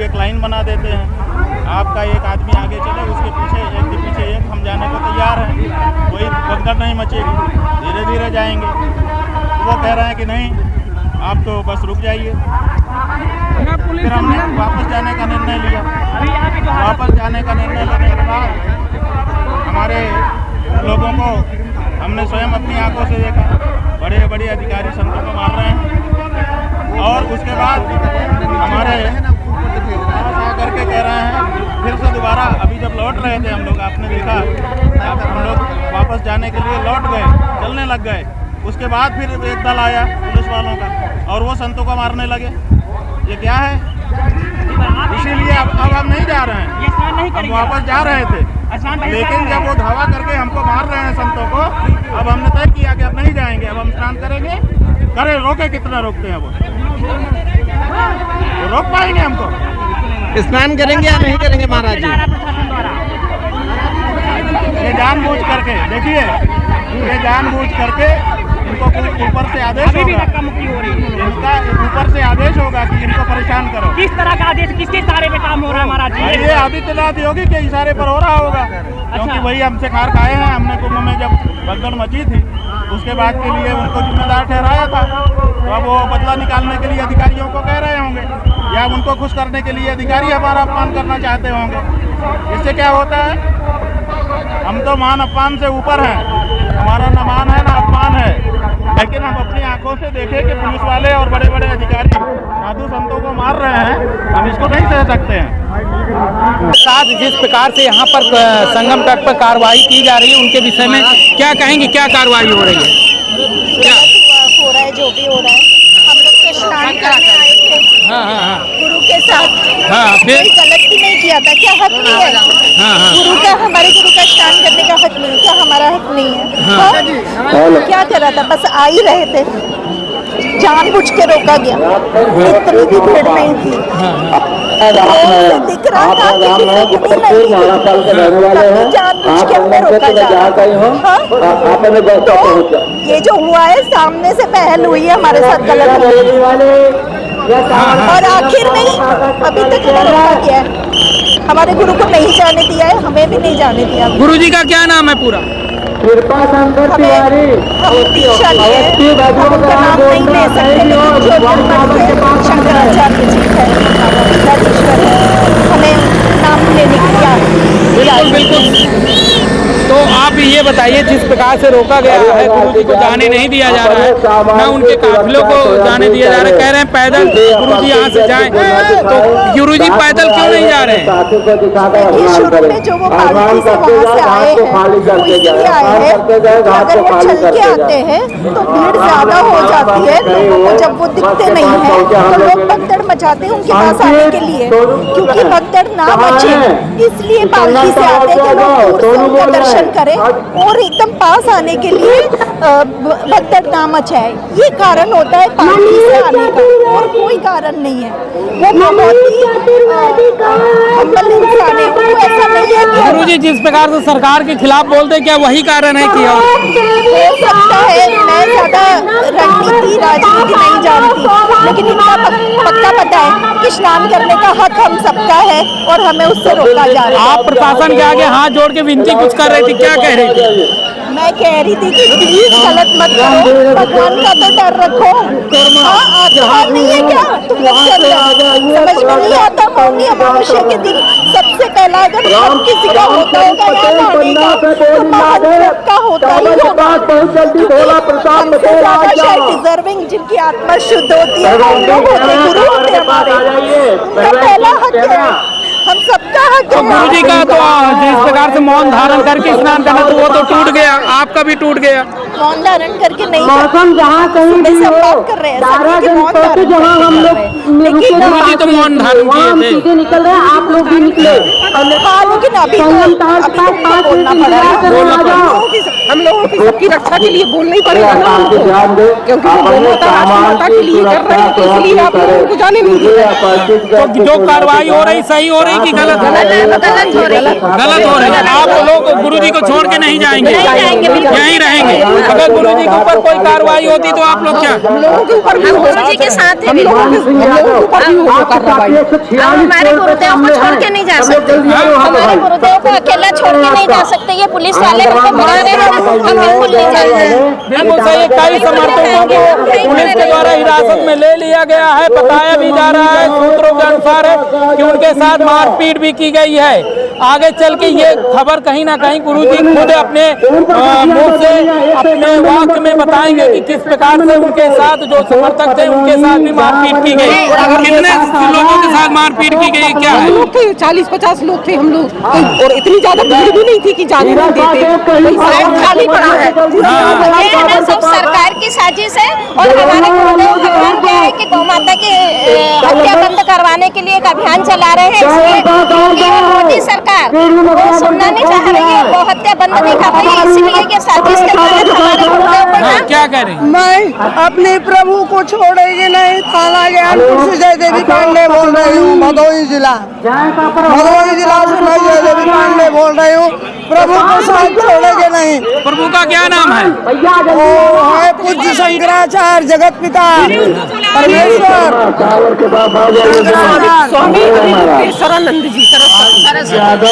एक लाइन बना देते हैं, आपका एक आदमी आगे चले, उसके पीछे एक के पीछे एक, हम जाने को तैयार हैं, कोई भगदड़ नहीं मचेगी, धीरे धीरे जाएंगे। वो कह रहे हैं कि नहीं, आप तो बस रुक जाइए। फिर हमने वापस जाने का निर्णय लिया। वापस जाने का निर्णय लेने के बाद हमारे लोगों को हमने स्वयं अपनी आंखों से देखा, बड़े बड़े अधिकारी संतों को मार रहे हैं। और उसके बाद हमारे करके कह रहे हैं, फिर से दोबारा अभी जब लौट रहे थे हम लोग, आपने देखा हम लोग वापस जाने के लिए लौट गए, चलने लग गए। उसके बाद फिर एक दल आया पुलिस वालों का और वो संतों को मारने लगे। ये क्या है? इसीलिए अब हम नहीं जा रहे हैं, हम वापस जा रहे थे, लेकिन जब वो धावा करके हमको मार रहे हैं संतों को, अब हमने तय किया कि अब नहीं जाएंगे, अब हम स्नान करेंगे। करे रोके, कितना रोकते हैं वो रोक पाएंगे हमको? स्नान करेंगे या नहीं करेंगे महाराज जी? ये जानबूझ करके, देखिए, ये जानबूझ करके इनको ऊपर से आदेश होगा, इनका ऊपर से आदेश होगा कि इनको परेशान करो। किस तरह का आदेश, किसके इशारे पे काम हो रहा है महाराज जी? ये आदित्यनाथ योगी के इशारे पर हो रहा होगा, क्योंकि वही हमसे खार खाए हैं। हमने कुंभ में जब भगदड़ मची थी, उसके बाद के लिए उनको जिम्मेदार ठहराया था, तो अब वो बदला निकालने के लिए अधिकारियों को कह रहे होंगे, या उनको खुश करने के लिए अधिकारी हमारा अपमान करना चाहते होंगे। इससे क्या होता है? हम तो मान अपमान से ऊपर हैं, हमारा न मान है न अपमान है, लेकिन हम अपनी आंखों से देखें कि पुलिस वाले और बड़े बड़े अधिकारी साधु संतों को मार रहे हैं, हम इसको नहीं सह सकते हैं। साथ जिस प्रकार से यहाँ पर संगम तट पर कार्रवाई की जा रही है, उनके विषय में क्या कहेंगे? क्या कार्रवाई हो रही है? हो रहा है जो भी हो रहा है, हम लोग तो स्नान करने आए थे गुरु के साथ। फिर कोई गलत भी नहीं किया था, क्या हक नहीं है? गुरु का, हमारे गुरु का स्नान करने का हक नहीं है क्या? हमारा हक नहीं है? क्या करा था? बस आ ही रहे थे, जानबूझ के रोका गया। इतनी भी भीड़ नहीं थी, दिख रहा था कि इतनी नहीं थी, जानबूझ के हमें रोका जा रहा। तो ये जो हुआ है, सामने से पहल हुई है, हमारे साथ गलत हुई और आखिर में अभी तक हमें रोका गया है। हमारे गुरु को नहीं जाने दिया है, हमें भी नहीं जाने दिया। गुरु जी का क्या नाम है पूरा? हम दीक्षा लिए, हम उनका नाम नहीं ले सकते, लेकिन शंकराचार्य जी है, राजेश्वर है, हमें नाम लेने की बिल्कुल बिल्कुल। तो आप ये बताइए, जिस प्रकार से रोका गया है, गुरु जी को जाने नहीं दिया जा रहा है, न उनके काफिलों को जाने दिया जा रहा है, कह रहे हैं पैदल गुरु जी यहाँ से जाएं, तो गुरु जी पैदल क्यों नहीं जा रहे हैं? शुरू में जो वो पालकी से वहाँ से आए हैं, वो इसलिए आए हैं, अगर वो चल के आते हैं तो भीड़ ज्यादा हो जाती है लोगों को, जब वो दिखते नहीं है तो लोग भगदड़ मचाते हैं उनके पास आने के लिए, क्योंकि भगदड़ ना मचे इसलिए पालकी से आते हैं कि लोग दूर से उनका दर्शन करें और एकदम पास आने के लिए भगदड़ ना मचाए। ये कारण होता है पालकी से आने का, और कोई कारण नहीं है। वो बहुत ही हम्बल इंसान है, वो ऐसा नहीं है। गुरु जी जिस प्रकार से सरकार के खिलाफ बोलते हैं, क्या वही कारण है कि हो सकता है? मैं ज्यादा रणनीति राजनीति नहीं जानती, लेकिन इतना पक्का पता है कि स्नान करने का हक हम सबका है और हमें उससे रोका जा रहा है। आप प्रशासन के आगे हाथ जोड़ के विनती कुछ कर रही थी, क्या कह रही थी? मैं कह रही थी कि प्लीज गलत मत करो, भगवान का तो डर रखो। आत्मा नहीं है क्या तुम लोग के अंदर? समझ में नहीं आता? मौनी अमावस्या के दिन सबसे पहला अगर हम किसी का होता होगा या नानी का, तो महादेव का होता ही होगा। हमसे ज्यादा शायद डिजर्विंग जिनकी आत्मा शुद्ध होती है वो लोग होते, गुरु होते हमारे, उनका पहला हक है, हम सबका हक है। गुरु जी का तो जिस प्रकार से मौन धारण करके स्नान करना, तो वो तो टूट गया, आपका भी टूट गया। मौन धारण करके नहीं, मौसम जहाँ कहीं भी हो, कर रहे हैं जहाँ हम लोग लेकिन गुरु जी तो मौन धारण किए थे, सीधे निकल रहे हैं, आप लोग भी निकले। हाँ, लेकिन अभी बोलना पड़ा, हम लोगों की सबकी रक्षा के लिए बोलना ही पड़ेगा ना, क्योंकि माता के लिए कर रहे हैं, तो इसलिए आप लोगों को जाने नहीं दिया। तो जो कार्रवाई हो रही सही हो रही कि गलत हो रही है? गलत हो रही है। आप लोग गुरु जी को छोड़ के नहीं जाएंगे, यहीं रहेंगे। अगर गुरुजी के ऊपर कोई कार्रवाई होती तो आप लोग क्या? हम लोगों के ऊपर भी गुरुजी के साथ है, हम लोगों के ऊपर भी होगा कार्रवाई। हम हमारे गुरुदेव को छोड़ के नहीं जा सकते, हमारे गुरुदेव को अकेला छोड़ के नहीं जा सकते। ये पुलिस वाले हमको बुला रहे हैं, हम बिल्कुल नहीं जाएंगे। बिल्कुल सही। कई समर्थकों को पुलिस के द्वारा हिरासत में ले लिया गया है। बताया भी जा रहा है सूत्रों के अनुसार कि उनके साथ मारपीट भी की गई है। आगे चल के ये खबर कहीं ना कहीं गुरुजी खुद अपने मुंह से अपने वाक्य में बताएंगे कि किस प्रकार से उनके साथ जो समर्थक थे उनके साथ भी मारपीट की गई। कितने लोगों के साथ मारपीट की गई, क्या है? लोग थे 40-50 लोग थे हम लोग, और इतनी ज्यादा भीड़ भी नहीं थी कि जाने नहीं देते, साइड खाली पड़ा है। ये है ना सब सरकार की साजिश है। और हमारे गुरुदेव भगवान क्या है कि गौ माता की हत्या बंद करवाने के लिए एक अभियान चला रहे हैं, इसलिए मोदी सरकार वो सुनना नहीं चाह रही है, गौ हत्या बंद नहीं कर रही है, इसलिए ये साजिश के तहत हमारे गुरुदेव को क्या कह रहे हैं? मैं अपने प्रभु को छोड़ेगी नहीं। थाना ज्ञानपुर से जय देवी पांडे बोल रही हूँ, भदोही जिला से मैं जय देवी पांडे बोल रही हूँ। प्रभु को साथ छोड़ेंगे नहीं। प्रभु का क्या नाम है? वो है पूज्य शंकराचार्य जगत पिता परमेश्वर स्वामी शरणानंद जी। तो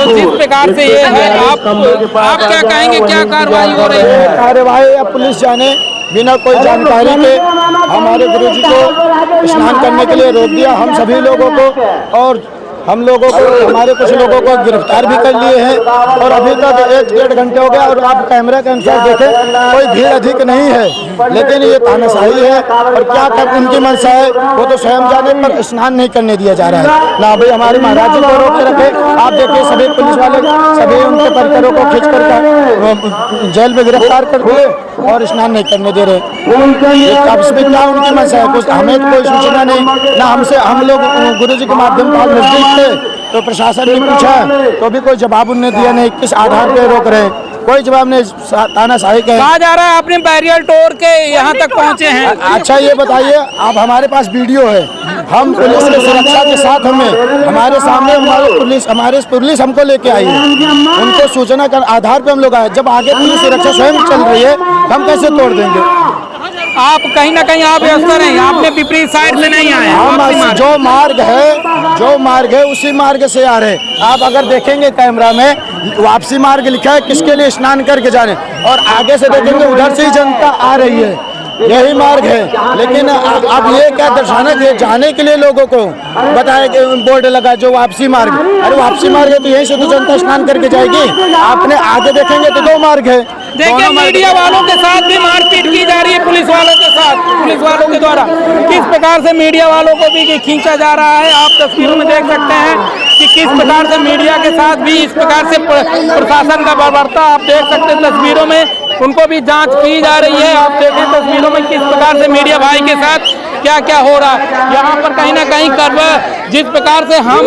जिस प्रकार से ये है, आप क्या कहेंगे, क्या कार्रवाई हो रही है? कार्यवाही अब पुलिस जाने, बिना कोई जानकारी के हमारे गुरुजी को स्नान करने के लिए रोक दिया। हम सभी लोगों को और हम लोगों को, हमारे कुछ लोगों को गिरफ्तार भी कर लिए हैं और अभी तक 1-1.5 घंटे हो गया। और आप कैमरे के अनुसार देखें, कोई भीड़ अधिक नहीं है, लेकिन ये तानाशाही है। और क्या तक उनकी मंशा है वो तो स्वयं जाने, पर स्नान नहीं करने दिया जा रहा है ना। भाई हमारे महाराज जी को रोक के रखे। आप देखिए सभी पुलिस वाले सभी उनके परिकरों को खींच कर जेल में गिरफ्तार कर दिए और स्नान नहीं करने दे रहे। अब इसमें क्या उनकी मंशा है, कुछ हमें कोई सूचना नहीं ना। हमसे हम लोग गुरुजी के माध्यम से नजदीक थे तो प्रशासन ने पूछा तो भी कोई जवाब उन्होंने दिया नहीं। किस आधार पे रोक रहे हैं, कोई जवाब नहीं। तानाशाही कहा जा रहा है आपने बैरियर तोड़ के यहाँ तक पहुँचे हैं। अच्छा ये बताइए, आप हमारे पास वीडियो है, हम पुलिस की सुरक्षा के साथ हमारे सामने हमारे पुलिस हमको लेके आई है। उनको सूचना के आधार पे हम लोग आए। जब आगे पुलिस सुरक्षा स्वयं चल रही है हम कैसे तोड़ देंगे? आप कहीं ना कहीं आप व्यवस्था नहीं, आपने विपरीत साइड से नहीं आए। हम जो मार्ग है उसी मार्ग से आ रहे हैं। आप अगर देखेंगे कैमरा में वापसी मार्ग लिखा है, किसके लिए स्नान करके जाने, और आगे से देखेंगे उधर से ही जनता आ रही है, यही मार्ग है। लेकिन अब ये क्या दर्शाना है, जाने के लिए लोगों को बताया कि बोर्ड लगा जो वापसी मार्ग। अरे वापसी मार्ग है तो यहीं से तो जनता स्नान करके जाएगी। आपने आगे देखेंगे तो 2 मार्ग है। देखिए मीडिया वालों के साथ भी मारपीट की जा रही है, पुलिस वालों के साथ, पुलिस वालों के द्वारा किस प्रकार से मीडिया वालों को भी खींचा जा रहा है। आप तस्वीरों में देख सकते हैं कि किस प्रकार से मीडिया के साथ भी इस प्रकार से प्रशासन का बर्बरता आप देख सकते हैं तस्वीरों में। उनको भी जांच की जा रही है। आप देखें तस्वीरों में किस प्रकार से मीडिया भाई के साथ क्या क्या हो रहा है। यहाँ पर कहीं ना कहीं जिस प्रकार से हम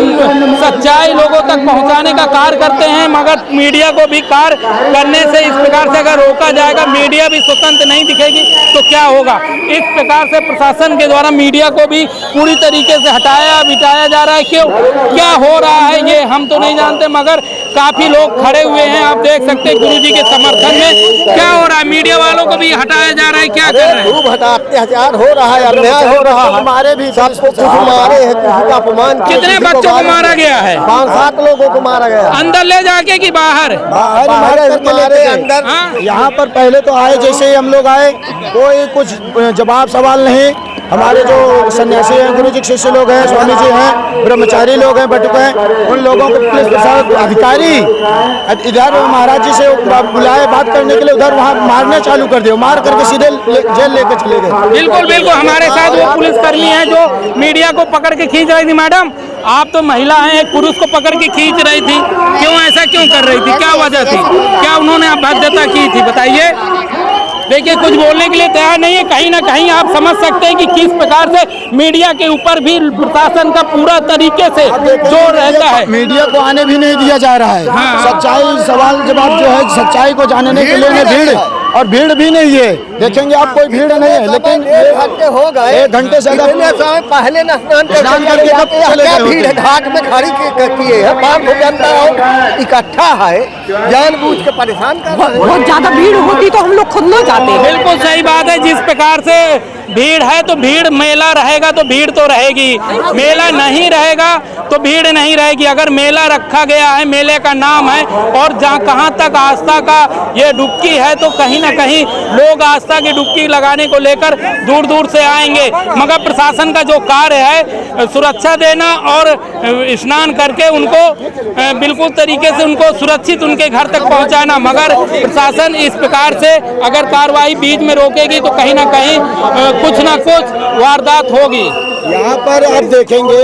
सच्चाई लोगों तक पहुँचाने का कार्य करते हैं, मगर मीडिया को भी कार्य करने से इस प्रकार से अगर रोका जाएगा, मीडिया भी स्वतंत्र नहीं दिखेगी तो क्या होगा। इस प्रकार से प्रशासन के द्वारा मीडिया को भी पूरी तरीके से बिठाया जा रहा है। क्यों, क्या हो रहा है ये हम तो नहीं जानते, मगर काफी लोग खड़े हुए हैं। आप देख सकते हैं गुरुजी के समर्थन में क्या हो रहा है। मीडिया वालों को भी हटाया जा रहा है, क्या कर रहे हैं? अत्याचार हो रहा है, अन्याय हो रहा है। हमारे भी सबको मारे हैं, किसी का अपमान। कितने बच्चों को मारा गया है? 5-7 लोगों को मारा गया। अंदर ले जाके कि बाहर? हमारे अंदर। यहाँ पर पहले तो आए, जैसे ही हम लोग आए कोई कुछ जवाब सवाल नहीं। हमारे जो सन्यासी हैं, गुरु जी के शिष्य लोग हैं, स्वामी जी हैं, ब्रह्मचारी लोग हैं, बटुक हैं, उन लोगों को पुलिस प्रशासन अधिकारी इधर महाराज जी से बुलाए बात करने के लिए, उधर वहाँ मारने चालू कर दिया, मार करके सीधे जेल लेके चले गए। बिल्कुल बिल्कुल हमारे साथ वो पुलिसकर्मी हैं जो मीडिया को पकड़ के खींच रही थी। मैडम आप तो महिला हैं, एक पुरुष को पकड़ के खींच रही थी, क्यों ऐसा क्यों कर रही थी, क्या वजह थी, क्या उन्होंने अभद्रता की थी, बताइए। देखिए कुछ बोलने के लिए तैयार नहीं है। कहीं ना कहीं आप समझ सकते हैं कि किस प्रकार से मीडिया के ऊपर भी प्रशासन का पूरा तरीके से जोर रहता है। मीडिया को आने भी नहीं दिया जा रहा है। सच्चाई सवाल जवाब जो है, सच्चाई को जानने के लिए भीड़ और भीड़ भी नहीं है, देखेंगे आप कोई भीड़ नहीं है, लेकिन 1 घंटे हो गए, 1 घंटे से ज्यादा पहले स्नान करके कब चले गए भीड़ होते? घाट में खड़ी किए है, 500 जनता और इकट्ठा है, जानबूझ के परेशान कर रहे हैं। बहुत ज्यादा भीड़ होती तो हम लोग खुद न जाते। बिल्कुल सही बात है। जिस प्रकार से भीड़ है तो भीड़, मेला रहेगा तो भीड़ तो रहेगी, मेला नहीं रहेगा तो भीड़ नहीं रहेगी। अगर मेला रखा गया है, मेले का नाम है, और जहाँ कहाँ तक आस्था का ये डुबकी है, तो कहीं ना कहीं लोग आस्था की डुबकी लगाने को लेकर दूर दूर से आएंगे। मगर प्रशासन का जो कार्य है सुरक्षा देना और स्नान करके उनको बिल्कुल तरीके से उनको सुरक्षित उनके घर तक पहुंचाना, मगर प्रशासन इस प्रकार से अगर कार्रवाई बीच में रोकेगी तो कहीं ना कहीं कुछ ना कुछ वारदात होगी। यहाँ पर आप देखेंगे